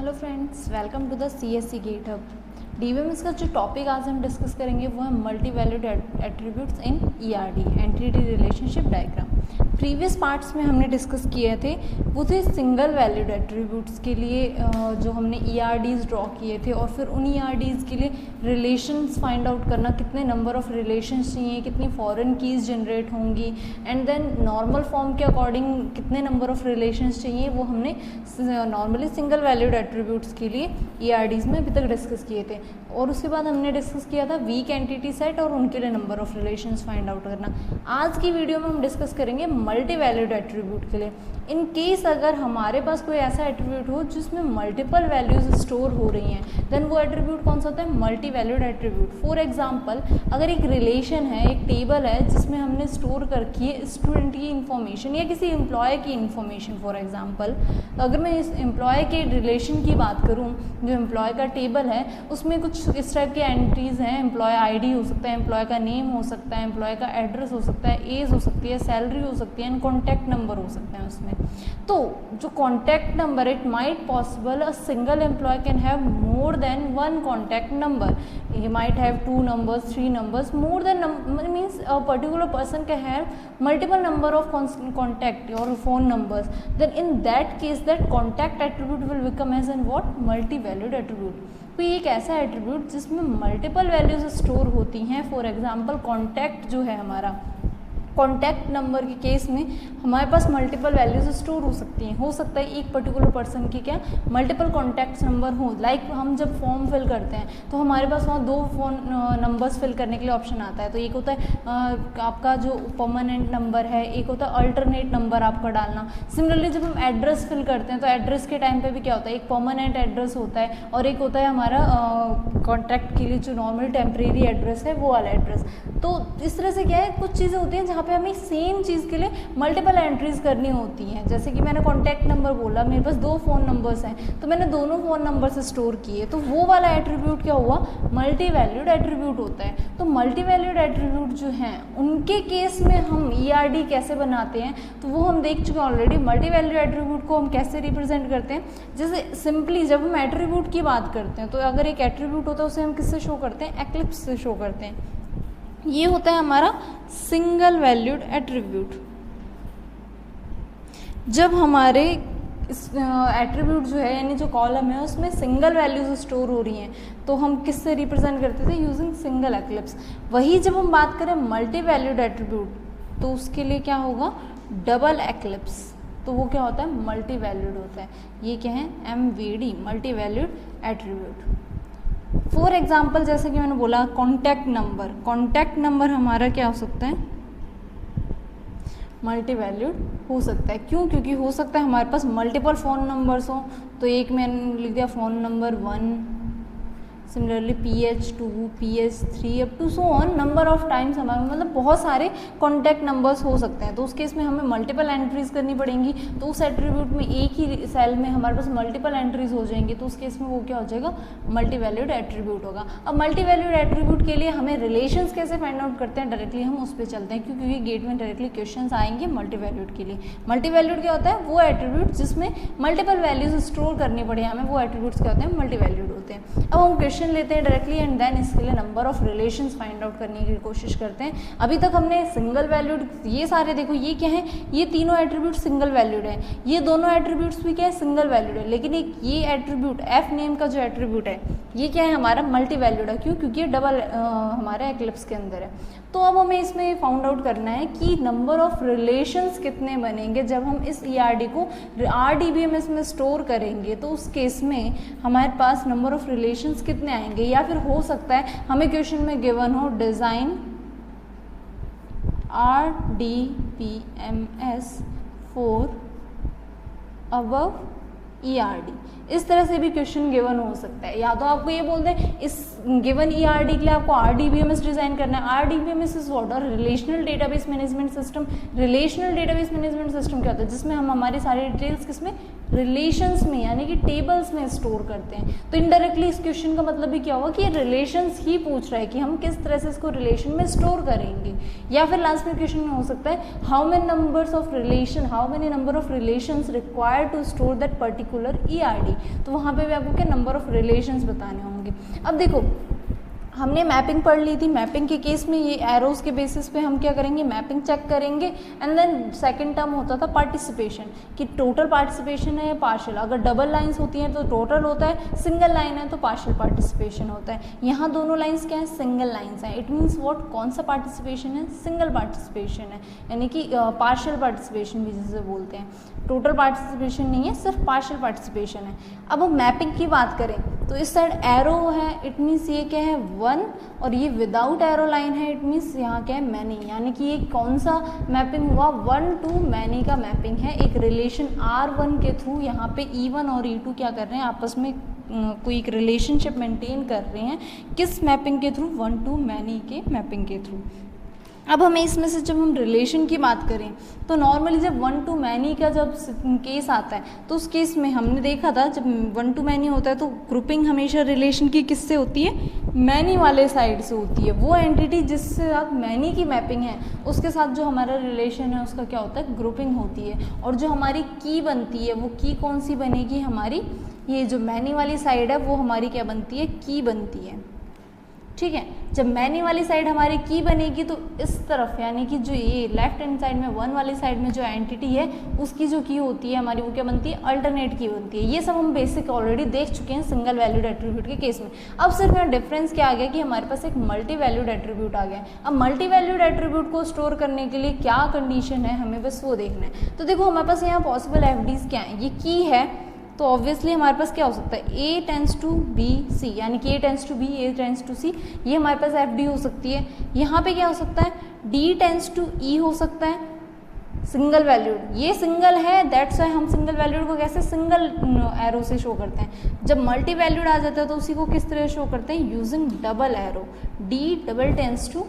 Hello friends, welcome to the CSC gate hub. DBMS का जो topic आज हम डिस्कस करेंगे वो है मल्टी वैल्यूड एट्रीब्यूट्स इन ERD, entity relationship diagram. Previous parts में हमने डिस्कस किए थे वो थे सिंगल वैल्यूड एट्रीब्यूट्स के लिए जो हमने ERDs ड्रॉ किए थे, और फिर उन ERDs के लिए रिलेशंस फाइंड आउट करना, कितने नंबर ऑफ रिलेशंस चाहिए, कितनी फॉरेन कीज़ जनरेट होंगी, एंड देन नॉर्मल फॉर्म के अकॉर्डिंग कितने नंबर ऑफ रिलेशंस चाहिए, वो हमने नॉर्मली सिंगल वैल्यूड एट्रीब्यूट्स के लिए ERDs में अभी तक डिस्कस किए थे। और उसके बाद हमने डिस्कस किया था वीक एंटिटी सेट और उनके लिए number of relations find out करना। आज की वीडियो में हम डिस्कस करेंगे मल्टी वैल्यूड एट्रीब्यूट के लिए। इन केस अगर हमारे पास कोई ऐसा एट्रीब्यूट हो जिसमें मल्टीपल वैल्यूज स्टोर हो रही हैं, देन वो एट्रीब्यूट कौन सा होता है? Multi valued attribute. For example, अगर एक रिलेशन है, एक टेबल है जिसमें हमने स्टोर कर रखी है स्टूडेंट की इन्फॉर्मेशन या किसी एम्प्लॉय की इन्फॉर्मेशन। फॉर एग्जांपल, अगर मैं इस एम्प्लॉय के रिलेशन की बात करूं, जो एम्प्लॉय का टेबल है उसमें कुछ इस टाइप के एंट्रीज हैं। एम्प्लॉय ID हो सकता है, एम्प्लॉय का नेम हो सकता है, एम्प्लॉय का एड्रेस हो सकता है, एज हो सकती है, सैलरी हो सकती है, एंड कॉन्टैक्ट नंबर हो सकते हैं उसमें। तो जो contact number, it might possible a single employ can have more than one contact number. he might have 2 numbers, 3 numbers, more than means a particular person can have multiple number of contact or phone numbers. Then in that case that contact attribute will become as an what? multi valued attribute. कोई एक ऐसा attribute जिसमें multiple values store होती हैं। For example, contact जो है हमारा, contact number के केस में हमारे पास मल्टीपल वैल्यूज स्टोर हो सकती हैं। हो सकता है एक पर्टिकुलर पर्सन की क्या मल्टीपल कॉन्टैक्ट नंबर हो। लाइक हम जब फॉर्म फिल करते हैं तो हमारे पास वहाँ 2 फोन नंबर्स फिल करने के लिए ऑप्शन आता है। तो एक होता है आपका जो परमानेंट नंबर है, एक होता है अल्टरनेट नंबर आपका डालना। सिमिलरली जब हम एड्रेस फिल करते हैं तो एड्रेस के टाइम पे भी क्या होता है, एक परमानेंट एड्रेस होता है और एक होता है हमारा कॉन्टैक्ट के लिए जो नॉर्मल टेम्परेरी एड्रेस है वो वाला एड्रेस। तो इस तरह से क्या है, कुछ चीज़ें होती हैं जहाँ पे हमें सेम चीज़ के लिए मल्टीपल एंट्रीज करनी होती हैं। जैसे कि मैंने कॉन्टैक्ट नंबर बोला, मेरे पास 2 फ़ोन नंबर्स हैं तो मैंने दोनों फ़ोन नंबर से स्टोर किए, तो वो वाला एट्रीब्यूट क्या हुआ? मल्टी वैल्यूड एट्रीब्यूट होता है। तो मल्टी वैल्यूड एट्रीब्यूट जो हैं उनके केस में हम ERD कैसे बनाते हैं तो वो हम देख चुके हैं ऑलरेडी। मल्टी वैल्यूड एट्रीब्यूट को हम कैसे रिप्रेजेंट करते हैं? जैसे सिंपली जब हम एट्रीब्यूट की बात करते हैं तो अगर एक एट्रीब्यूट होता है उसे हम किससे शो करते हैं? एक्लिप्स से शो करते हैं। ये होता है हमारा सिंगल वैल्यूड एट्रीब्यूट। जब हमारे एट्रीब्यूट जो है यानी जो कॉलम है उसमें सिंगल वैल्यूज स्टोर हो रही हैं तो हम किससे रिप्रेजेंट करते थे? Using single eclipse. वही जब हम बात करें मल्टी वैल्यूड एट्रीब्यूट तो उसके लिए क्या होगा? Double eclipse. तो वो क्या होता है? मल्टी वैल्यूड होता है। ये क्या है? MVD, multi valued attribute. For example, जैसे कि मैंने बोला कॉन्टैक्ट नंबर, कॉन्टैक्ट नंबर हमारा क्या हो सकता है? मल्टी वैल्यूड हो सकता है। क्यों? क्योंकि हो सकता है हमारे पास मल्टीपल फ़ोन नंबर्स हों, तो एक मैंने लिख दिया phone number 1, similarly PH2, PH3 up to so on, number of times हमारे मतलब बहुत सारे कॉन्टैक्ट नंबर्स हो सकते हैं। तो उस केस में हमें मल्टीपल एंट्रीज करनी पड़ेंगी। तो उस एट्रीब्यूट में एक ही सेल में हमारे पास मल्टीपल एंट्रीज हो जाएंगी, तो उस केस में वो क्या हो जाएगा? मल्टी वैल्यूड एट्रीब्यूट होगा। अब मल्टी वैल्यूड एट्रीब्यूट के लिए हमें रिलेशंस कैसे फाइंड आउट करते हैं? डायरेक्टली हम उस पर चलते हैं क्योंकि गेट में डायरेक्टली क्वेश्चन आएंगे मल्टी वैल्यूड के लिए। मल्टी वैल्यूड क्या होता है? वो एट्रीब्यूट जिसमें मल्टीपल वैल्यूज स्टोर करनी पड़े हमें, वो एट्रीब्यूट्स क्या होते हैं? मल्टी वैल्यूड होते हैं। अब हम क्वेश्चन लेते हैं डायरेक्टली एंड देन इसके लिए number of relations find out करने की कोशिश करते हैं। अभी तक हमने सिंगल वैल्यूड, ये सारे देखो ये क्या है? ये तीनों एट्रीब्यूट सिंगल वैल्यूड है, ये दोनों एट्रीब्यूट्स भी क्या है? सिंगल वैल्यूड है। लेकिन एक ये एट्रीब्यूट F नेम का जो एट्रीब्यूट है ये क्या है? हमारा मल्टी वैल्यूड है। क्यों? क्योंकि ये डबल हमारे एक्लिप्स के अंदर है। तो अब हमें इसमें फाउंड आउट करना है कि नंबर ऑफ रिलेशंस कितने बनेंगे जब हम इस ERD को RDBMS में स्टोर करेंगे। तो उस केस में हमारे पास नंबर ऑफ रिलेशंस कितने आएंगे? या फिर हो सकता है हमें क्वेश्चन में गिवन हो design RDBMS for above ERD, इस तरह से भी क्वेश्चन गिवन हो सकता है। या तो आपको ये बोल दें इस गिवन ERD के लिए आपको RDBMS डिजाइन करना है। RDBMS is what? और relational database management system. Relational database management system क्या होता है? जिसमें हम हमारी सारी डिटेल्स किसमें? रिलेशंस में यानी कि टेबल्स में स्टोर करते हैं। तो इनडायरेक्टली इस क्वेश्चन का मतलब भी क्या हुआ कि रिलेशंस ही पूछ रहा है कि हम किस तरह से इसको रिलेशन में स्टोर करेंगे। या फिर लास्ट में क्वेश्चन में हो सकता है how many number of relations required to store that particular ERD। तो वहाँ पे भी आपको क्या नंबर ऑफ रिलेशंस बताने होंगे। अब देखो हमने मैपिंग पढ़ ली थी, मैपिंग के केस में ये एरोज के बेसिस पे हम क्या करेंगे, मैपिंग चेक करेंगे। एंड देन सेकंड टर्म होता था पार्टिसिपेशन, कि टोटल पार्टिसिपेशन है या पार्शियल। अगर डबल लाइंस होती हैं तो टोटल होता है, सिंगल लाइन है तो पार्शियल पार्टिसिपेशन होता है। यहाँ दोनों लाइंस क्या है, सिंगल लाइंस हैं। इट मीन्स व्हाट, कौन सा पार्टिसिपेशन है, सिंगल पार्टिसिपेशन है, यानी कि पार्शियल पार्टिसिपेशन भी जिसे बोलते हैं। टोटल पार्टिसिपेशन नहीं है, सिर्फ पार्शियल पार्टिसिपेशन है। अब हम मैपिंग की बात करें तो इस साइड एरो है, इट मीन्स ये क्या है 1, और ये विदाउट एरो लाइन है, इट मीन्स यहाँ क्या है मैनी, यानी कि ये कौन सा मैपिंग हुआ, 1 to मैनी का मैपिंग है। एक रिलेशन R1 के थ्रू यहाँ पे E1 और E2 क्या कर रहे हैं, आपस में कोई एक रिलेशनशिप मेंटेन कर रहे हैं। किस मैपिंग के थ्रू, 1 to मैनी के मैपिंग के थ्रू। अब हमें इसमें से जब हम रिलेशन की बात करें तो नॉर्मली जब 1 to मैनी का जब केस आता है तो उस केस में हमने देखा था जब 1 to मैनी होता है तो ग्रुपिंग हमेशा रिलेशन की किससे होती है, मैनी वाले साइड से होती है। वो एंटिटी जिससे साथ मैनी की मैपिंग है उसके साथ जो हमारा रिलेशन है उसका क्या होता है, ग्रुपिंग होती है। और जो हमारी की बनती है वो की कौन सी बनेगी, हमारी ये जो मैनी वाली साइड है वो हमारी क्या बनती है, की बनती है। ठीक है, जब मैनी वाली साइड हमारी की बनेगी तो इस तरफ यानी कि जो ये लेफ्ट हैंड साइड में 1 वाली साइड में जो एंटिटी है उसकी जो की होती है हमारी वो क्या बनती है, अल्टरनेट की बनती है। ये सब हम बेसिक ऑलरेडी देख चुके हैं सिंगल वैल्यूड एट्रीब्यूट के केस में। अब सिर्फ यहाँ डिफरेंस क्या आ गया कि हमारे पास एक मल्टी वैल्यूड एट्रीब्यूट आ गया। अब मल्टी वैल्यूड एट्रीब्यूट को स्टोर करने के लिए क्या कंडीशन है हमें बस वो देखना है। तो देखो हमारे पास यहाँ पॉसिबल FDs क्या है, ये की है तो ऑब्वियसली हमारे पास क्या हो सकता है, A tends to B C, यानी कि A tends to B, A tends to C, ये हमारे पास FD हो सकती है। यहाँ पे क्या हो सकता है, D टेंस टू E हो सकता है, सिंगल वैल्यूड, ये सिंगल है दैट्स वाई हम सिंगल वैल्यूड को कैसे सिंगल एरो से शो करते हैं। जब मल्टी वैल्यूड आ जाता है तो उसी को किस तरह शो करते हैं, using double arrow, D double tends to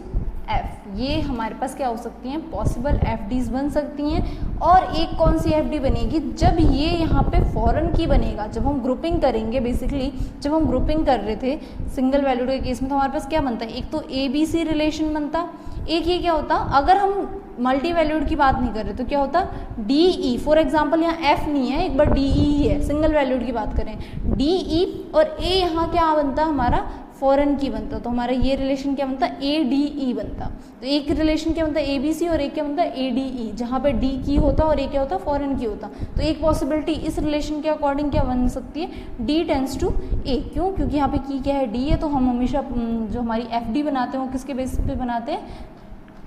F। ये हमारे पास क्या हो सकती हैं, पॉसिबल FDs बन सकती हैं। और एक कौन सी FD बनेगी, जब ये यहाँ पे फॉरेन की बनेगा, जब हम ग्रुपिंग करेंगे, बेसिकली जब हम ग्रुपिंग कर रहे थे सिंगल वैल्यूड के केस में तो हमारे पास क्या बनता है, एक तो ABC रिलेशन बनता, एक ये क्या होता, अगर हम मल्टी वैल्यूड की बात नहीं कर रहे तो क्या होता, DE। फॉर एग्जाम्पल यहाँ F नहीं है, एक बार DE ही है, सिंगल वैल्यूड की बात करें, DE और A यहाँ क्या बनता हमारा, फॉरेन की बनता, तो हमारा ये रिलेशन क्या बनता, ADE बनता। तो एक रिलेशन क्या बनता है ABC और एक क्या बनता है ADE, जहाँ पे D की होता और एक क्या होता फॉरेन की होता। तो एक पॉसिबिलिटी इस रिलेशन के अकॉर्डिंग क्या बन सकती है, D टेंस टू A। क्यों, क्योंकि यहाँ पे की क्या है, D है, तो हम हमेशा जो हमारी FD बनाते हैं वो किसके बेसिस पे बनाते हैं,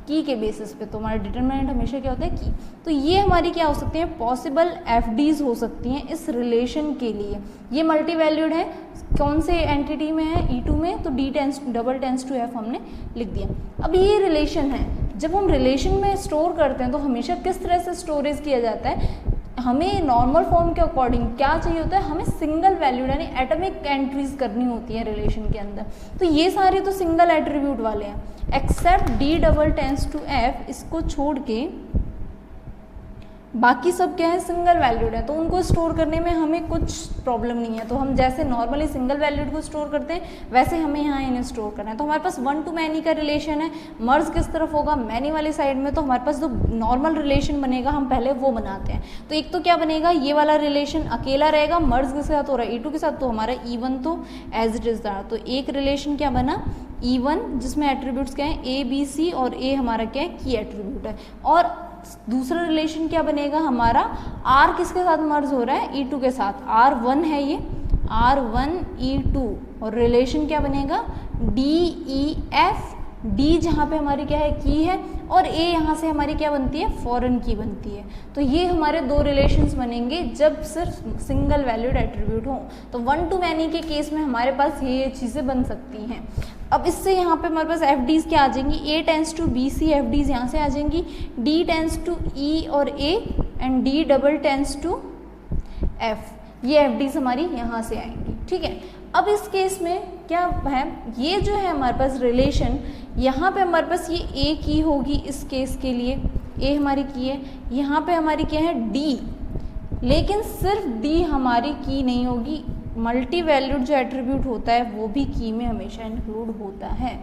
की के बेसिस पे। तो हमारा डिटरमिनेंट हमेशा क्या होता है, की। तो ये हमारी क्या हो सकती है, पॉसिबल FDs हो सकती हैं इस रिलेशन के लिए। ये मल्टी वैल्यूड है, कौन से एंटिटी में है, E2 में, तो D tends double tends to F हमने लिख दिया। अब ये रिलेशन है, जब हम रिलेशन में स्टोर करते हैं तो हमेशा किस तरह से स्टोरेज किया जाता है, हमें नॉर्मल फॉर्म के अकॉर्डिंग क्या चाहिए होता है, हमें सिंगल वैल्यूड यानी एटॉमिक एंट्रीज करनी होती है रिलेशन के अंदर। तो ये सारे तो सिंगल एट्रीब्यूट वाले हैं, except D double tends to F, इसको छोड़ के बाकी सब क्या है, सिंगल वैल्यूड है, तो उनको स्टोर करने में हमें कुछ प्रॉब्लम नहीं है। तो हम जैसे नॉर्मली सिंगल वैल्यूड को स्टोर करते हैं वैसे हमें यहाँ इन्हें स्टोर करना है। तो हमारे पास 1 to मैनी का रिलेशन है, मर्ज किस तरफ होगा, मैनी वाली साइड में, तो हमारे पास जो नॉर्मल रिलेशन बनेगा हम पहले वो बनाते हैं। तो एक तो क्या बनेगा, ये वाला रिलेशन अकेला रहेगा, मर्ज के साथ हो रहा है E2 के साथ, तो हमारा E1 तो एज इट इज रहा। तो एक रिलेशन क्या बना, E1, जिसमें एट्रीब्यूट्स क्या है, A B C, और A हमारा क्या है, की एट्रीब्यूट है। और दूसरा रिलेशन क्या बनेगा हमारा, R किसके साथ मर्ज हो रहा है, E2 के साथ, R1 है ये, R1 E2, और रिलेशन क्या बनेगा, DEF, D जहाँ पे हमारी क्या है, की है, और A यहाँ से हमारी क्या बनती है, फॉरेन की बनती है। तो ये हमारे दो रिलेशंस बनेंगे जब सिर्फ सिंगल वैल्यूड एट्रीब्यूट हो। तो 1 to मैनी के केस में हमारे पास ये चीज़ें बन सकती हैं। अब इससे यहाँ पे हमारे पास FDs क्या आ जाएंगी, A tends to BC FDs यहाँ से आ जाएंगी, D टेंस टू E और A, and D double tends to F, ये FDs हमारी यहाँ से आएंगी। ठीक है, अब इस केस में क्या है, ये जो है हमारे पास रिलेशन, यहाँ पे हमारे पास ये A की होगी, इस केस के लिए A हमारी की है, यहाँ पे हमारी क्या है D, लेकिन सिर्फ डी हमारी की नहीं होगी, मल्टी वैल्यूड जो एट्रीब्यूट होता है वो भी की में हमेशा इंक्लूड होता है।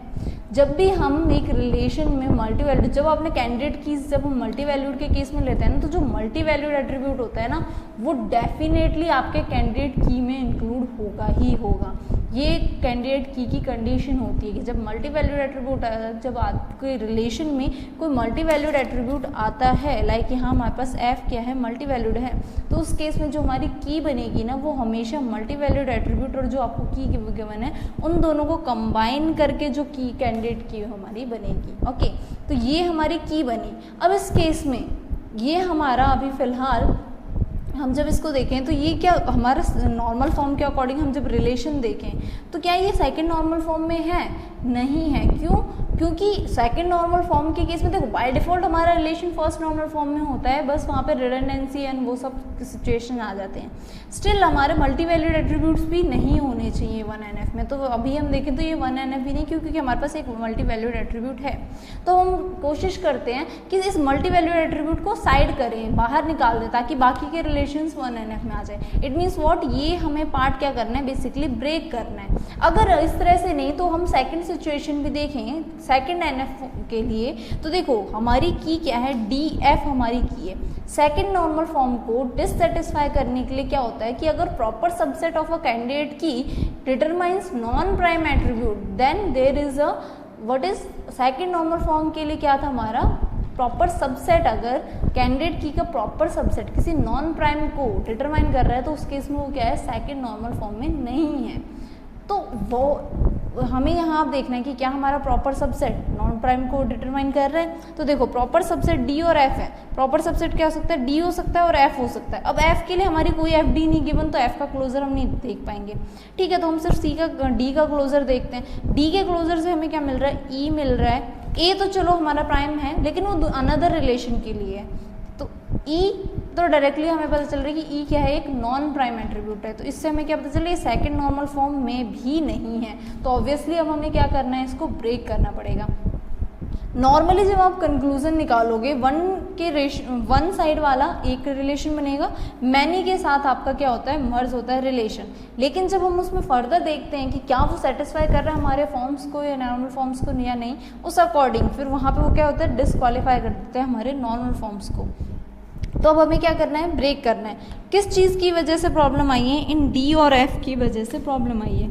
जब भी हम एक रिलेशन में मल्टी वैल्यूड, जब आपने कैंडिडेट कीज जब हम मल्टी वैल्यूड के केस में लेते हैं ना, तो जो मल्टी वैल्यूड एट्रीब्यूट होता है ना वो डेफिनेटली आपके कैंडिडेट की में इंक्लूड होगा ही होगा। ये कैंडिडेट की कंडीशन होती है कि जब मल्टी वैल्यूड एट्रीब्यूट, जब आपके रिलेशन में कोई मल्टी वैल्यूड एट्रीब्यूट आता है, लाइक यहाँ हमारे पास एफ क्या है, मल्टी वैल्यूड है, तो उस केस में जो हमारी की बनेगी ना वो हमेशा मल्टी वैल्यूड एट्रीब्यूट और जो आपको की गिवन है उन दोनों को कंबाइन करके जो की कैंडिडेट की हमारी बनेगी। ओके, तो ये हमारी की बनी। अब इस केस में ये हमारा अभी फिलहाल हम जब इसको देखें तो ये क्या हमारा नॉर्मल फॉर्म के अकॉर्डिंग हम जब रिलेशन देखें तो क्या ये सेकंड नॉर्मल फॉर्म में है? नहीं है। क्यों? क्योंकि सेकंड नॉर्मल फॉर्म के केस में देखो बाय डिफॉल्ट हमारा रिलेशन फर्स्ट नॉर्मल फॉर्म में होता है, बस वहाँ पे रिडंडेंसी एंड वो सब सिचुएशन आ जाते हैं। स्टिल हमारे मल्टी वैल्यूड एट्रीब्यूट्स भी नहीं होने चाहिए 1NF में। तो अभी हम देखें तो ये 1NF भी नहीं, क्योंकि हमारे पास एक मल्टी वैल्यूड एट्रीब्यूट है। तो हम कोशिश करते हैं कि इस मल्टी वैल्यूड एट्रीब्यूट को साइड करें, बाहर निकाल दें, ताकि बाकी के रिलेशंस 1NF में आ जाए। इट मीन्स व्हाट, ये हमें पार्ट क्या करना है, बेसिकली ब्रेक करना है। अगर इस तरह से नहीं तो हम सेकंड सिचुएशन भी देखें सेकंड NF के लिए, तो देखो हमारी की क्या है, DF हमारी की है। सेकंड नॉर्मल फॉर्म को डिससेटिस्फाई करने के लिए क्या होता है कि अगर proper subset of a candidate key determines non prime attribute, then there is a what is second normal form के लिए क्या था हमारा प्रॉपर सबसेट। अगर कैंडिडेट की का प्रॉपर सबसेट किसी नॉन प्राइम को डिटरमाइन कर रहा है तो उस केस में वो क्या है, सेकंड नॉर्मल फॉर्म में नहीं है। तो वो हमें यहाँ आप देखना है कि क्या हमारा प्रॉपर सबसेट नॉन प्राइम को डिटरमाइन कर रहा है। तो देखो प्रॉपर सबसेट डी और एफ है। प्रॉपर सबसेट क्या हो सकता है, डी हो सकता है और एफ हो सकता है। अब एफ के लिए हमारी कोई एफ डी नहीं गिवन, तो एफ का क्लोजर हम नहीं देख पाएंगे। ठीक है, तो हम सिर्फ सी का डी का क्लोजर देखते हैं। डी के क्लोजर से हमें क्या मिल रहा है, ई मिल रहा है। ए तो चलो हमारा प्राइम है, लेकिन वो अनदर रिलेशन के लिए है। तो ई तो डायरेक्टली हमें पता चल रहा है कि ई क्या है, एक नॉन प्राइम एट्रीब्यूट है। तो इससे हमें क्या पता चल रहा है, सेकंड नॉर्मल फॉर्म में भी नहीं है। तो ऑब्वियसली अब हमें क्या करना है, इसको ब्रेक करना पड़ेगा। नॉर्मली जब आप कंक्लूजन निकालोगे, वन साइड वाला एक रिलेशन बनेगा, मैनी के साथ आपका क्या होता है, मर्ज होता है रिलेशन। लेकिन जब हम उसमें फर्दर देखते हैं कि क्या वो सेटिस्फाई कर रहा है हमारे फॉर्म्स को या नॉर्मल फॉर्म्स को या नहीं, उस अकॉर्डिंग फिर वहाँ पे वो क्या होता है, डिस्क्वालीफाई कर देते हैं हमारे नॉर्मल फॉर्म्स को। तो अब हमें क्या करना है, ब्रेक करना है। किस चीज़ की वजह से प्रॉब्लम आई है, इन डी और एफ की वजह से प्रॉब्लम आई है।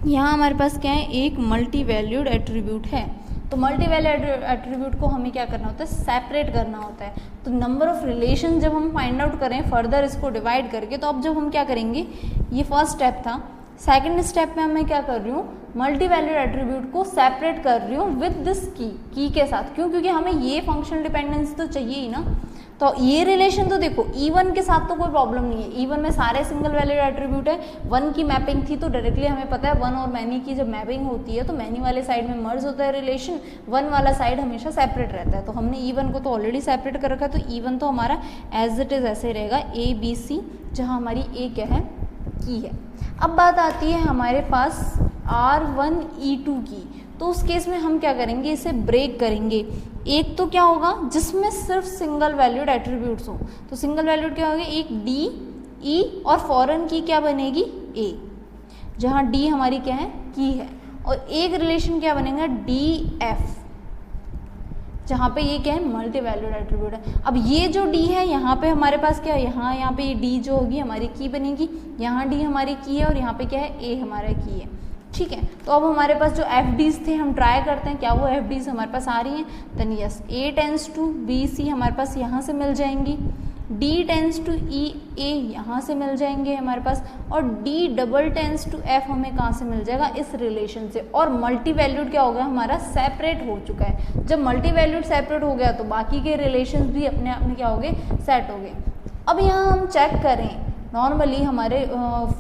यहाँ हमारे पास क्या है, एक मल्टी वैल्यूड एट्रीब्यूट है। तो मल्टी वैल्यूड एट्रीब्यूट को हमें क्या करना होता है, सेपरेट करना होता है। तो नंबर ऑफ रिलेशन जब हम फाइंड आउट करें फर्दर इसको डिवाइड करके, तो अब जब हम क्या करेंगे, ये फर्स्ट स्टेप था। सेकंड स्टेप में मैं क्या कर रही हूँ, मल्टी वैल्यूड एट्रीब्यूट को सेपरेट कर रही हूँ विद दिस की के साथ। क्यों? क्योंकि हमें ये फंक्शनल डिपेंडेंसी तो चाहिए ही ना। तो ये रिलेशन तो देखो E1 के साथ तो कोई प्रॉब्लम नहीं है। E1 में सारे सिंगल वैल्यूड एट्रीब्यूट है। 1 की मैपिंग थी तो डायरेक्टली हमें पता है 1 और मैनी की जब मैपिंग होती है तो मैनी वाले साइड में मर्ज होता है रिलेशन, 1 वाला साइड हमेशा सेपरेट रहता है। तो हमने E1 को तो ऑलरेडी सेपरेट कर रखा है, तो E1 तो हमारा एज इट इज ऐसे रहेगा ABC, जहाँ हमारी A क्या है, की है। अब बात आती है हमारे पास R1 E2 की। तो उस केस में हम क्या करेंगे, इसे ब्रेक करेंगे। एक तो क्या होगा जिसमें सिर्फ सिंगल वैल्यूड एट्रीब्यूट्स हो, तो सिंगल वैल्यूड क्या होगा, एक डी ई और फॉरेन की क्या बनेगी, ए, जहाँ डी हमारी क्या है, की है। और एक रिलेशन क्या बनेगा, डी एफ, जहाँ पे ये क्या है, मल्टी वैल्यूड एट्रीब्यूट है। अब ये जो डी है यहाँ पे हमारे पास क्या है, यहाँ पे ये डी जो होगी हमारी की बनेगी, यहाँ डी हमारी की है और यहाँ पे क्या है, ए हमारा की है। ठीक है, तो अब हमारे पास जो एफ डीज थे हम ट्राई करते हैं क्या वो एफ डीज हमारे पास आ रही हैं। Then yes, A tends to B C हमारे पास यहाँ से मिल जाएंगी, D tends to E A यहाँ से मिल जाएंगे हमारे पास, और D double tends to F हमें कहाँ से मिल जाएगा, इस रिलेशन से। और मल्टी वैल्यूड क्या हो गया, हमारा सेपरेट हो चुका है। जब मल्टी वैल्यूड सेपरेट हो गया तो बाकी के रिलेशंस भी अपने आप में क्या हो गए, सेट हो गए। अब यहाँ हम चेक करें नॉर्मली हमारे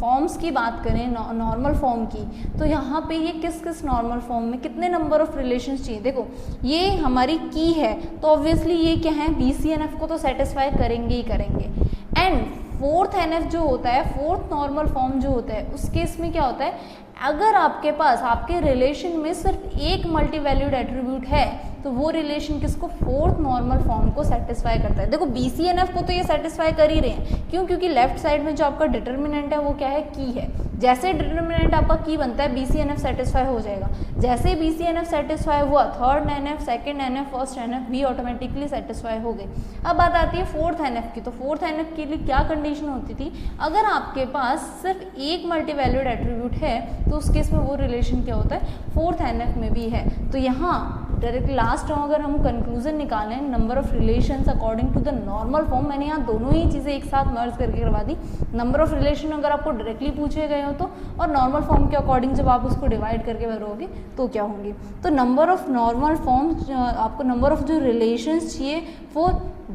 फॉर्म्स की बात करें, नॉर्मल फॉर्म की, तो यहाँ पे ये किस किस नॉर्मल फॉर्म में कितने नंबर ऑफ रिलेशंस चाहिए। देखो ये हमारी की है तो ऑब्वियसली ये क्या है, BCNF को तो सेटिस्फाई करेंगे ही करेंगे। एंड फोर्थ NF जो होता है, फोर्थ नॉर्मल फॉर्म जो होता है, उस केस में क्या होता है, अगर आपके पास आपके रिलेशन में सिर्फ एक मल्टी वैल्यूड एट्रीब्यूट है तो वो रिलेशन किसको, फोर्थ नॉर्मल फॉर्म को सेटिस्फाई करता है। देखो BCNF को तो ये सेटिस्फाई कर ही रहे हैं, क्यों, क्योंकि लेफ्ट साइड में जो आपका डिटर्मिनेंट है वो क्या है, की है। जैसे डिटर्मिनेंट आपका की बनता है BCNF सेटिस्फाई हो जाएगा। जैसे BCNF सेटिस्फाई हुआ, third NF, second NF, first NF भी ऑटोमेटिकली सेटिस्फाई हो गए। अब बात आती है फोर्थ NF की। तो फोर्थ NF के लिए क्या कंडीशन होती थी, अगर आपके पास सिर्फ एक मल्टी वैल्यूड एट्रीब्यूट है तो उस केस में वो रिलेशन क्या होता है, फोर्थ NF में भी है। तो यहाँ डायरेक्ट लास्ट अगर हम कंक्लूजन निकालें, number of relations according to the normal form, मैंने यहाँ दोनों ही चीज़ें एक साथ मर्ज करके करवा दी। नंबर ऑफ रिलेशन अगर आपको डायरेक्टली पूछे गए हो तो, और नॉर्मल फॉर्म के अकॉर्डिंग जब आप उसको डिवाइड करके भरोगे तो क्या होंगे। तो नंबर ऑफ नॉर्मल फॉर्म, आपको नंबर ऑफ जो रिलेशंस चाहिए वो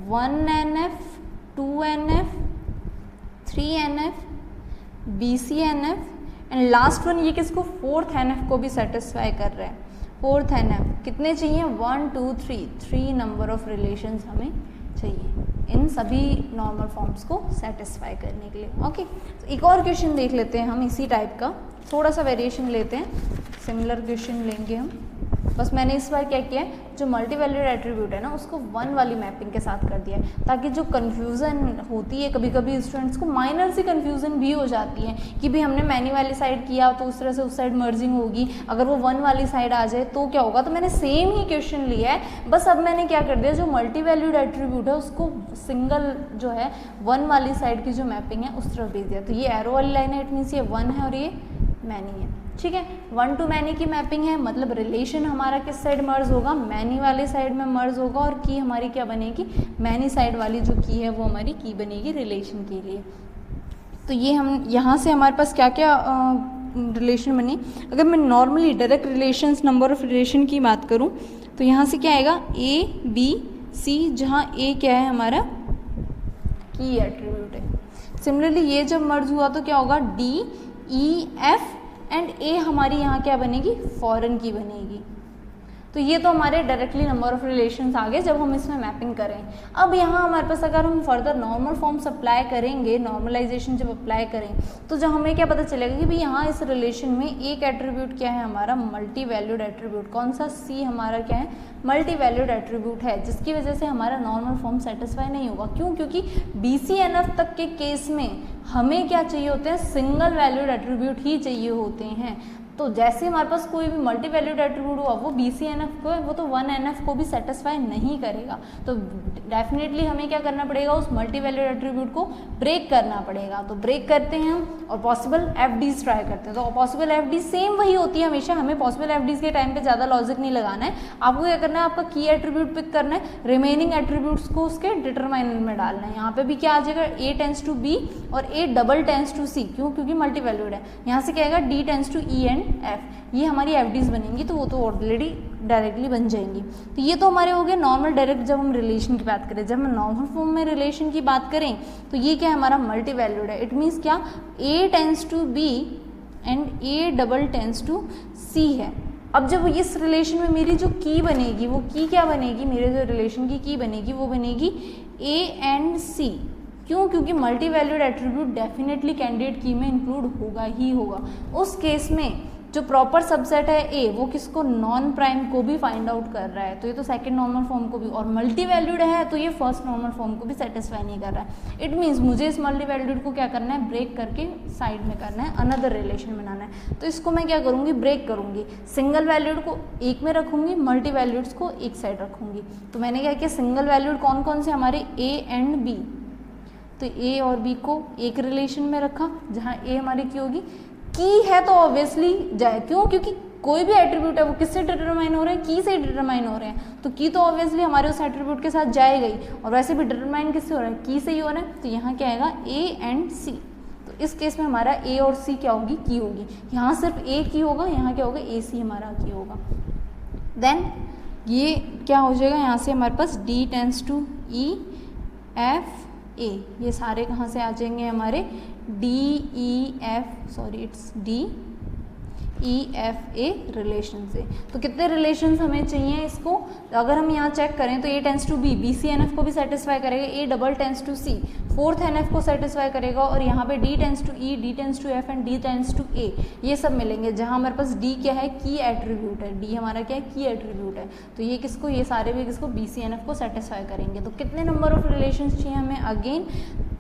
1NF, 2NF, 3NF, BCNF and last one ये किसको, फोर्थ NF को भी सेटिस्फाई कर रहा है। फोर्थ NF कितने चाहिए, 1 2 3, 3 नंबर ऑफ रिलेशंस हमें चाहिए इन सभी नॉर्मल फॉर्म्स को सेटिस्फाई करने के लिए। ओके, तो एक और क्वेश्चन देख लेते हैं हम इसी टाइप का, थोड़ा सा वेरिएशन लेते हैं, सिमिलर क्वेश्चन लेंगे हम। बस मैंने इस बार क्या किया है, जो मल्टी वैल्यूड एट्रीब्यूट है ना उसको 1 वाली मैपिंग के साथ कर दिया है, ताकि जो कन्फ्यूज़न होती है कभी कभी स्टूडेंट्स को, माइनर सी कन्फ्यूज़न भी हो जाती है कि भाई हमने मैनी वाली साइड किया तो उस तरह से उस साइड मर्जिंग होगी, अगर वो 1 वाली साइड आ जाए तो क्या होगा। तो मैंने सेम ही क्वेश्चन लिया है, बस अब मैंने क्या कर दिया, जो मल्टी वैल्यूड एट्रीब्यूट है उसको सिंगल जो है 1 वाली साइड की जो मैपिंग है उस तरफ भेज दिया। तो ये एरो वाली लाइन है, इट मीन्स ये 1 है और ये मैनी है, ठीक है। 1 to मैनी की मैपिंग है, मतलब रिलेशन हमारा किस साइड मर्ज होगा, मैनी वाले साइड में मर्ज होगा, और की हमारी क्या बनेगी, मैनी साइड वाली जो की है वो हमारी की बनेगी रिलेशन के लिए। तो ये हम यहाँ से हमारे पास क्या क्या रिलेशन बनी। अगर मैं normally direct relations, number of relation की बात करूँ तो यहाँ से क्या आएगा, ABC, जहाँ A क्या है हमारा की एट्रीब्यूट है। सिमिलरली ये जब मर्ज हुआ तो क्या होगा, DEF एंड A हमारी यहाँ क्या बनेगी, फॉरेन की बनेगी। तो ये तो हमारे डायरेक्टली नंबर ऑफ रिलेशंस आ गए जब हम इसमें मैपिंग करें। अब यहाँ हमारे पास अगर हम फर्दर नॉर्मल फॉर्म्स अप्लाई करेंगे, नॉर्मलाइजेशन जब अप्लाई करें तो जब हमें क्या पता चलेगा कि भाई यहाँ इस रिलेशन में एक एट्रीब्यूट क्या है हमारा, मल्टी वैल्यूड एट्रीब्यूट। कौन सा, C हमारा क्या है, मल्टी वैल्यूड एट्रीब्यूट है, जिसकी वजह से हमारा नॉर्मल फॉर्म सेटिस्फाई नहीं होगा। क्यों, क्योंकि BCNF तक के केस में हमें क्या चाहिए होते हैं, सिंगल वैल्यूड एट्रीब्यूट ही चाहिए होते हैं। तो जैसे हमारे पास कोई भी मल्टी वैल्यूड एट्रीब्यूट हुआ वो BCNF को है, वो तो 1NF को भी सेटिस्फाई नहीं करेगा। तो डेफिनेटली हमें क्या करना पड़ेगा, उस मल्टी वैल्यूड एट्रीब्यूट को ब्रेक करना पड़ेगा। तो ब्रेक करते हैं हम और पॉसिबल FDs ट्राई करते हैं। तो पॉसिबल FD सेम वही होती है हमेशा, हमें पॉसिबल FDs के टाइम पे ज़्यादा लॉजिक नहीं लगाना है। आपको क्या करना है, आपका की एट्रीब्यूट पिक करना है, रिमेनिंग एट्रीब्यूट्स को उसके डिटरमाइनर में डालना है। यहाँ पे भी क्या आ जाएगा, A टेंस टू B और A double tends to C, क्यों, क्योंकि मल्टी वैल्यूड है। यहाँ से क्या आएगा, D tends to E and F, ये हमारी FDs बनेंगी, तो वो तो ऑलरेडी डायरेक्टली बन जाएंगी। तो ये तो हमारे हो गए नॉर्मल डायरेक्ट जब हम रिलेशन की बात करें। जब हम नॉर्मल फॉर्म में रिलेशन की बात करें तो ये क्या है, हमारा मल्टी वैल्यूड है। इट मीन्स क्या, A tends to B and A double tends to C है। अब जब इस रिलेशन में मेरी जो की बनेगी, वो की क्या बनेगी, मेरे जो रिलेशन की की बनेगी वो बनेगी A एंड C। क्यों, क्योंकि multi valued attribute definitely candidate की में इंक्लूड होगा ही होगा। उस केस में जो प्रॉपर सबसेट है A, वो किसको, नॉन प्राइम को भी फाइंड आउट कर रहा है। तो ये तो सेकंड नॉर्मल फॉर्म को भी, और मल्टी वैल्यूड है तो ये फर्स्ट नॉर्मल फॉर्म को भी सेटिस्फाई नहीं कर रहा है। इट मीन्स मुझे इस मल्टी वैल्यूड को क्या करना है, ब्रेक करके साइड में करना है, अनदर रिलेशन बनाना है। तो इसको मैं क्या करूँगी, ब्रेक करूँगी, सिंगल वैल्यूड को एक में रखूँगी, मल्टी वैल्यूड्स को एक साइड रखूँगी। तो मैंने क्या किया, सिंगल वैल्यूड कौन कौन से हमारे, A एंड B, तो A और B को एक रिलेशन में रखा जहाँ A हमारी की होगी, की है तो ऑब्वियसली जाए। क्यों, क्योंकि कोई भी एट्रीब्यूट है वो किससे डिटरमाइन हो रहे हैं, की से डिटरमाइन हो रहे हैं। तो की तो ऑब्वियसली हमारे उस एट्रीब्यूट के साथ जाएगा ही, और वैसे भी डिटरमाइन किससे हो रहा है, की से ही हो रहा है। तो यहाँ क्या आएगा, A एंड C। तो इस केस में हमारा A और C क्या होगी, की होगी। यहाँ सिर्फ A की होगा, यहाँ क्या होगा, AC हमारा की होगा। देन ये क्या हो जाएगा, यहाँ से हमारे पास D tends to E F A, ये सारे कहाँ से आ जाएंगे हमारे, D E F, sorry it's D, EFA relation से। तो कितने रिलेशंस हमें चाहिए इसको, अगर हम यहाँ चेक करें तो A tends to B, BCNF को भी सेटिस्फाई करेगा, A double tends to C, fourth NF को सेटिस्फाई करेगा, और यहाँ पे D tends to E, D tends to F and D tends to A, ये सब मिलेंगे, जहाँ हमारे पास D क्या है, की एट्रीब्यूट है, D हमारा क्या है, की एट्रीब्यूट है। तो ये किसको, ये सारे भी किसको, BCNF को सेटिस्फाई करेंगे। तो कितने नंबर ऑफ रिलेशंस चाहिए हमें, अगेन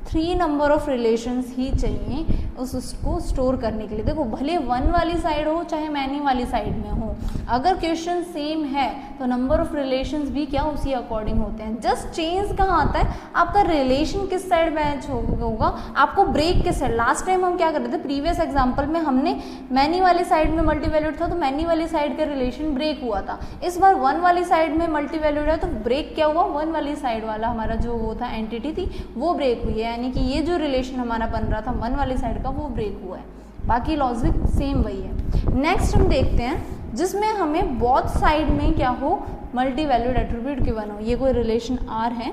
3 नंबर ऑफ रिलेशंस ही चाहिए उसको स्टोर करने के लिए। देखो भले वन वाली साइड हो चाहे मैनी वाली साइड में हो, अगर क्वेश्चन सेम है तो नंबर ऑफ रिलेशंस भी क्या उसी अकॉर्डिंग होते हैं। जस्ट चेंज कहाँ आता है, आपका रिलेशन किस साइड मैच होगा, आपको ब्रेक किस साइड। लास्ट टाइम हम क्या कर रहे थे, प्रीवियस एग्जाम्पल में हमने मैनी वाली साइड में मल्टीवैल्यूड था तो मैनी वाली साइड का रिलेशन ब्रेक हुआ था। इस बार वन वाली साइड में मल्टीवैल्यूड है तो ब्रेक क्या हुआ, वन वाली साइड वाला हमारा जो वो था एंटिटी थी वो ब्रेक हुई है, यानी कि ये जो रिलेशन हमारा बन रहा था वन वाली साइड का वो ब्रेक हुआ है। बाकी लॉजिक सेम वही है। नेक्स्ट हम देखते हैं जिसमें हमें बोथ साइड में क्या हो, मल्टी वैल्यूड एट्रीब्यूट गिवन हो। ये कोई रिलेशन R है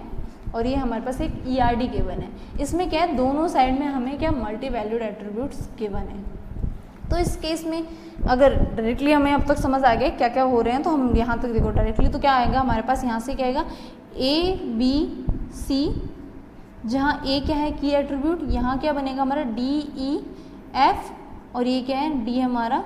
और ये हमारे पास एक ERD गिवन है। इसमें क्या है, दोनों साइड में हमें क्या मल्टी वैल्यूड एट्रीब्यूट्स गिवन है। तो इस केस में अगर डायरेक्टली हमें अब तक समझ आ गया क्या क्या हो रहे हैं, तो हम यहाँ तक देखो डायरेक्टली तो क्या आएगा हमारे पास, यहाँ से क्या आएगा ABC, जहाँ A क्या है की एट्रीब्यूट, यहाँ क्या बनेगा हमारा DEF, और ये क्या है D हमारा,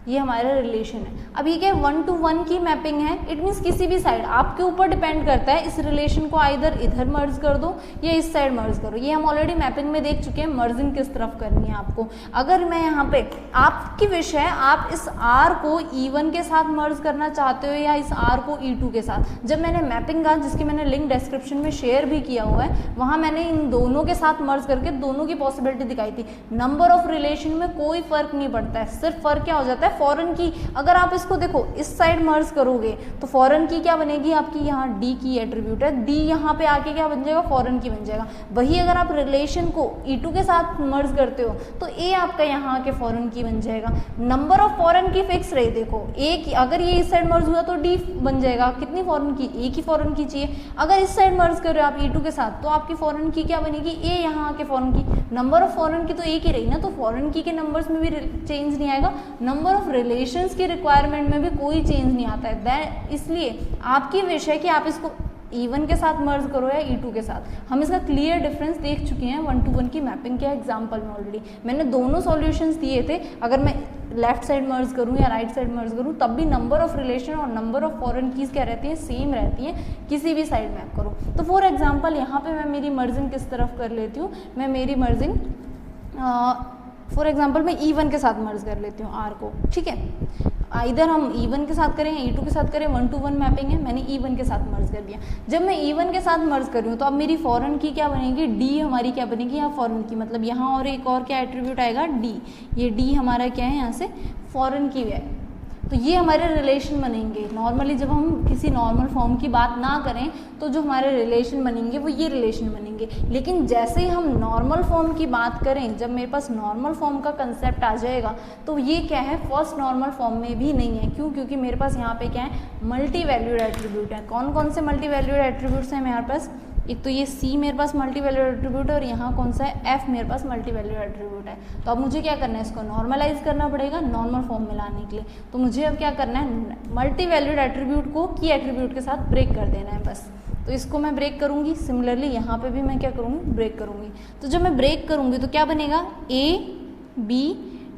ये हमारा रिलेशन है। अब ये क्या है, 1 to 1 की मैपिंग है, इट मीन्स किसी भी साइड आपके ऊपर डिपेंड करता है, इस रिलेशन को आइदर इधर मर्ज कर दो या इस साइड मर्ज करो। ये हम ऑलरेडी मैपिंग में देख चुके हैं, मर्जिंग किस तरफ करनी है आपको। अगर मैं यहाँ पे, आपकी विश है आप इस R को E1 के साथ मर्ज करना चाहते हो या इस R को E2 के साथ। जब मैंने मैपिंग का, जिसकी मैंने लिंक डिस्क्रिप्शन में शेयर भी किया हुआ है, वहाँ मैंने इन दोनों के साथ मर्ज करके दोनों की पॉसिबिलिटी दिखाई थी। नंबर ऑफ रिलेशन में कोई फर्क नहीं पड़ता है, सिर्फ फर्क क्या हो जाता है, फॉरेन की। अगर आप इसको देखो इस साइड मर्ज करोगे तो फॉरेन की क्या बनेगी आपकी, यहाँ D की एट्रीब्यूट है, D यहाँ पे आके क्या बन जाएगा, फॉरेन की बन जाएगा। वही अगर आप रिलेशन को E2 के साथ मर्ज करते हो तो A आपका यहाँ आके फॉरेन की बन जाएगा। नंबर ऑफ फॉरेन की फिक्स रही, देखो A की, अगर ये इस साइड मर्ज हुआ तो D बन जाएगा, कितनी फॉरेन की, A की फॉरेन की चाहिए। अगर इस साइड मर्ज कर रहे हो आप E2 के साथ तो आपकी फॉरेन की क्या बनेगी, A यहाँ आके फॉरेन की। नंबर ऑफ फॉरेन की तो एक ही रही ना, तो फॉरेन की के नंबर्स में भी चेंज नहीं आएगा, नंबर ऑफ रिलेशंस की रिक्वायरमेंट में भी कोई चेंज नहीं आता है। इसलिए आपकी विश है कि आप इसको E1 के साथ मर्ज करो या E2 के साथ। हम इसका क्लियर डिफरेंस देख चुके हैं 1 to 1 की मैपिंग के एग्जांपल में ऑलरेडी। मैंने दोनों सॉल्यूशंस दिए थे, अगर मैं लेफ्ट साइड मर्ज करूं या राइट साइड मर्ज करूं तब भी नंबर ऑफ रिलेशन और नंबर ऑफ फॉरेन कीज क्या रहती हैं, सेम रहती हैं, किसी भी साइड मैप करो। तो फॉर एग्जाम्पल यहाँ पे मैं मेरी मर्जिंग किस तरफ कर लेती हूँ, मैं मेरी मर्जिंग फॉर एग्जाम्पल मैं E1 के साथ मर्ज कर लेती हूँ R को, ठीक है। इधर हम E1 के साथ करें E2 के साथ करें, 1 to 1 मैपिंग है, मैंने E1 के साथ मर्ज कर दिया। जब मैं E1 के साथ मर्ज कर रही हूँ तो अब मेरी फॉरेन की क्या बनेगी, D हमारी क्या बनेगी यहाँ फॉरेन की, मतलब यहाँ और एक और क्या एट्रीब्यूट आएगा D, ये D हमारा क्या है यहाँ से फॉरेन की है। तो ये हमारे रिलेशन बनेंगे। नॉर्मली जब हम किसी नॉर्मल फॉर्म की बात ना करें तो जो हमारे रिलेशन बनेंगे वो ये रिलेशन बनेंगे, लेकिन जैसे ही हम नॉर्मल फॉर्म की बात करें, जब मेरे पास नॉर्मल फॉर्म का कंसेप्ट आ जाएगा तो ये क्या है, फर्स्ट नॉर्मल फॉर्म में भी नहीं है। क्यों? क्योंकि मेरे पास यहाँ पे क्या है, मल्टी वैल्यूड एट्रीब्यूट है। कौन कौन से मल्टी वैल्यूड एट्रीब्यूट्स हैं मेरे पास, एक तो ये C मेरे पास मल्टी वैल्यूड एट्रीब्यूट है और यहाँ कौन सा है F मेरे पास मल्टी वैल्यूड एट्रीब्यूट है। तो अब मुझे क्या करना है, इसको नॉर्मलाइज करना पड़ेगा नॉर्मल फॉर्म में लाने के लिए। तो मुझे अब क्या करना है, मल्टी वैल्यूड एट्रीब्यूट को की एट्रीब्यूट के साथ ब्रेक कर देना है बस। तो इसको मैं ब्रेक करूँगी, सिमिलरली यहाँ पे भी मैं क्या करूँगी, ब्रेक करूँगी। तो जब मैं ब्रेक करूँगी तो क्या बनेगा, A B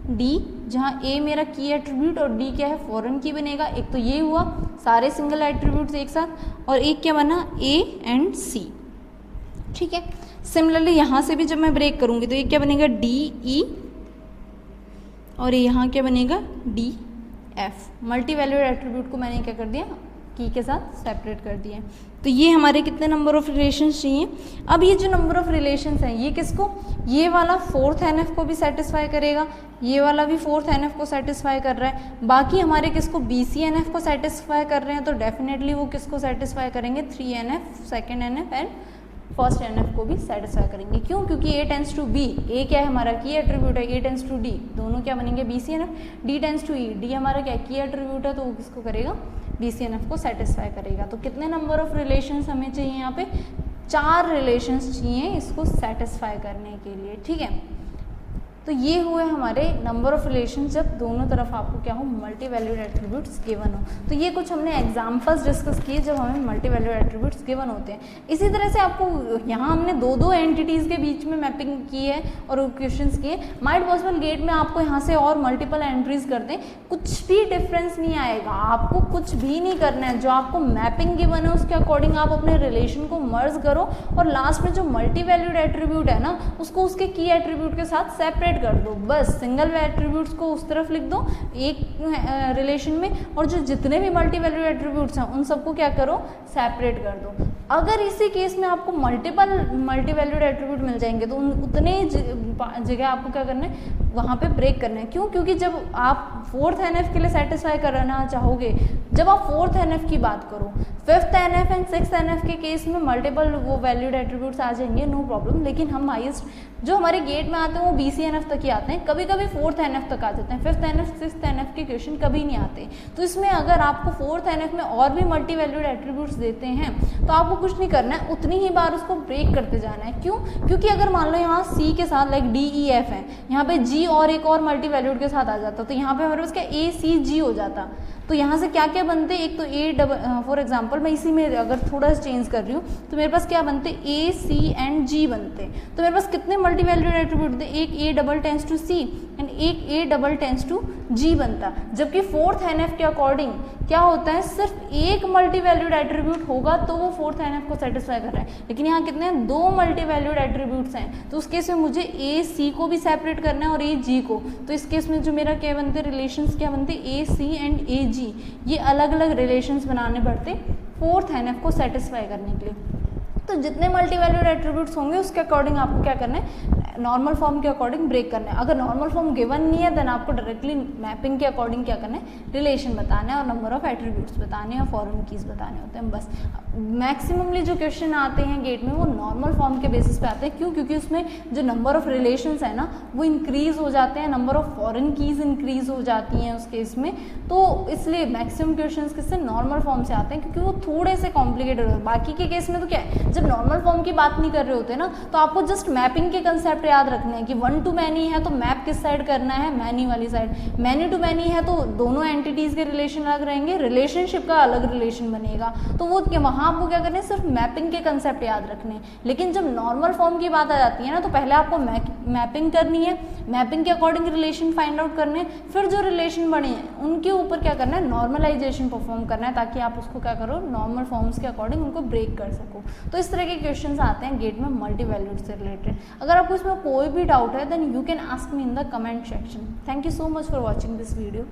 D, जहाँ A मेरा की एट्रीब्यूट और D क्या है फॉरेन की बनेगा। एक तो ये हुआ सारे सिंगल एट्रीब्यूट्स एक साथ, और एक क्या बना A एंड C, ठीक है। सिमिलरली यहाँ से भी जब मैं ब्रेक करूँगी तो ये क्या बनेगा D E, और यहाँ क्या बनेगा D F। Multi valued attribute को मैंने क्या कर दिया, की के साथ सेपरेट कर दिए। तो ये हमारे कितने नंबर ऑफ रिलेशंस चाहिए। अब ये जो नंबर ऑफ रिलेशंस हैं ये किसको, ये वाला फोर्थ NF को भी सेटिस्फाई करेगा, ये वाला भी फोर्थ NF को सेटिस्फाई कर रहा है, बाकी हमारे किसको BCNF को सेटिस्फाई कर रहे हैं, तो डेफिनेटली वो किसको सेटिस्फाई करेंगे, 3NF, second NF and first NF को भी सेटिस्फाई करेंगे। क्यों? क्योंकि A tends to B, A क्या है हमारा की एट्रीब्यूट है, A टेंस टू D, दोनों क्या बनेंगे BCNF, D tends to E, D हमारा क्या की एट्रीब्यूट है तो वो किसको करेगा, BCNF को सेटिस्फाई करेगा। तो कितने नंबर ऑफ रिलेशंस हमें चाहिए यहाँ पे, 4 रिलेशंस चाहिए इसको सेटिस्फाई करने के लिए, ठीक है। तो ये हुए हमारे नंबर ऑफ रिलेशन जब दोनों तरफ आपको क्या हो, मल्टी वैल्यूड एट्रीब्यूट्स गिवन हो। तो ये कुछ हमने एग्जांपल्स डिस्कस किए जब हमें मल्टी वैल्यूड एट्रीब्यूट्स गिवन होते हैं। इसी तरह से आपको यहाँ हमने दो एंटिटीज़ के बीच में मैपिंग की है और क्वेश्चंस किए। माइट पॉसिबल गेट में आपको यहाँ से और मल्टीपल एंट्रीज कर दें, कुछ भी डिफरेंस नहीं आएगा, आपको कुछ भी नहीं करना है। जो आपको मैपिंग गिवन है उसके अकॉर्डिंग आप अपने रिलेशन को मर्ज करो और लास्ट में जो मल्टी वैल्यूड एट्रीब्यूट है ना उसको उसके की एट्रीब्यूट के साथ सेपरेट कर दो। बस सिंगल एट्रीब्यूट्स को उस तरफ लिख दो एक रिलेशन में, और जो जितने भी मल्टी वैल्यूड एट्रीब्यूट्स हैं उन सबको क्या करो, सेपरेट कर दो। अगर इसी केस में आपको मल्टीपल मल्टी वैल्यूड एट्रीब्यूट मिल जाएंगे तो उतने जगह आपको क्या करना है, वहाँ पे ब्रेक करना है। क्यों? क्योंकि जब आप 4th NF के लिए सेटिस्फाई करना चाहोगे, जब आप 4th NF की बात करो, 5th NF and 6th NF के केस में मल्टीपल वो वैल्यूड एट्रीब्यूट्स आ जाएंगे, नो प्रॉब्लम। लेकिन हम हाईएस्ट जो हमारे गेट में आते हैं वो BCNF तक ही आते हैं, कभी कभी 4th NF तक आ जाते हैं। 5th NF 6th NF के क्वेश्चन कभी नहीं आते। तो इसमें अगर आपको 4th NF में और भी मल्टी वैल्यूड एट्रीब्यूट्स देते हैं तो आपको कुछ नहीं करना है, उतनी ही बार उसको ब्रेक करते जाना है। क्यों? क्योंकि अगर मान लो यहाँ C के साथ लाइक D E F है, यहाँ पे G और एक और मल्टी वैल्यूड के साथ आ जाता, तो यहाँ पे हमारे पास क्या A C G हो जाता। तो यहाँ से क्या क्या बनते, एक तो फॉर एग्जांपल मैं इसी में अगर थोड़ा सा चेंज कर रही हूँ तो मेरे पास क्या बनते, A C एंड G बनते। तो मेरे पास कितने मल्टी वैल्यूड एट्रीब्यूट थे, एक A double tends to C and एक A double tends to G बनता। जबकि 4th NF के अकॉर्डिंग क्या होता है, सिर्फ एक मल्टी वैल्यूड एट्रीब्यूट होगा तो वो 4th NF को सेटिस्फाई कर रहा है। लेकिन यहाँ कितने हैं, 2 मल्टी वैल्यूड एट्रीब्यूट्स हैं, तो उस केस में मुझे A C को भी सेपरेट करना है और A G को। तो इस केस में जो मेरा क्या बनते, रिलेशंस क्या बनते, A C and A G, ये अलग अलग रिलेशंस बनाने पड़ते 4th NF को सेटिस्फाई करने के लिए। तो जितने मल्टी वैल्यूड एट्रीब्यूट्स होंगे उसके अकॉर्डिंग आपको क्या करना है, नॉर्मल फॉर्म के अकॉर्डिंग ब्रेक करना है। अगर नॉर्मल फॉर्म गिवन नहीं है देन आपको डायरेक्टली मैपिंग के अकॉर्डिंग क्या करना है, रिलेशन बताना है और नंबर ऑफ एट्रीब्यूट्स बताने हैं और फॉरेन कीज बताने होते हैं। बस मैक्सिममली जो क्वेश्चन आते हैं गेट में वो नॉर्मल फॉर्म के बेसिस पे आते हैं। क्यों? क्योंकि उसमें जो नंबर ऑफ रिलेशंस है ना वो इंक्रीज हो जाते हैं, number of foreign keys increase हो जाती हैं उस केस में। तो इसलिए मैक्सिमम क्वेश्चन किससे, नॉर्मल फॉर्म से आते हैं, क्योंकि वो थोड़े से कॉम्प्लिकेटेड होते हैं। बाकी के केस में तो क्या है, जब नॉर्मल फॉर्म की बात नहीं कर रहे होते ना तो आपको जस्ट मैपिंग के कंसेप्ट याद रखने हैं कि 1 to many है तो मैप किस साइड करना है, मैनी वाली साइड। मैनी टू मैनी है तो दोनों एंटिटीज के रिलेशन अलग रहेंगे, रिलेशनशिप का अलग रिलेशन बनेगा। तो वो वहाँ आपको क्या करना है, सिर्फ मैपिंग के कंसेप्ट याद रखने हैं। लेकिन जब नॉर्मल फॉर्म की बात आ जाती है ना तो पहले आपको मैपिंग करनी है, मैपिंग के अकॉर्डिंग रिलेशन फाइंड आउट करने हैं, फिर जो रिलेशन बने हैं उनके ऊपर क्या करना है, नॉर्मलाइजेशन परफॉर्म करना है, ताकि आप उसको क्या करो, नॉर्मल फॉर्म्स के अकॉर्डिंग उनको ब्रेक कर सको। तो इस तरह के क्वेश्चंस आते हैं गेट में मल्टी वैल्यूड से रिलेटेड। अगर आपको इसमें कोई भी डाउट है then you can ask me in the comment section. Thank you so much for watching this video.